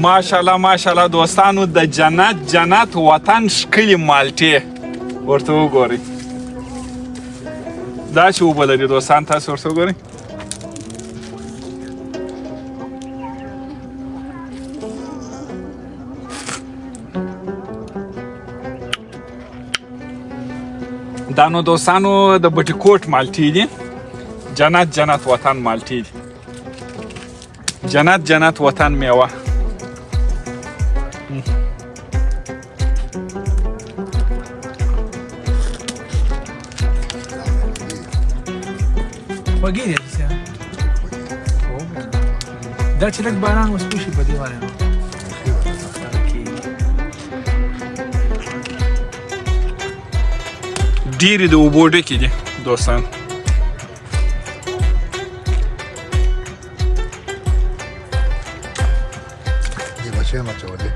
ماشاءالله ماشاءالله دوستانو د جنت وطن ښکلې مالټې ورته وګورئ. دا چې اوبه لري دوستان، تاسو ورته وګورئ. دا نو دوستانو د بټي کوټ مالټې دي. جنت وطن مالټې دي. جنت وطن میوه. خوږې دي داسې. دا چې لږ باران وسو شي په دې باندې ډېرې د اوبو ډکې دي دوستان. بچه هم اچولې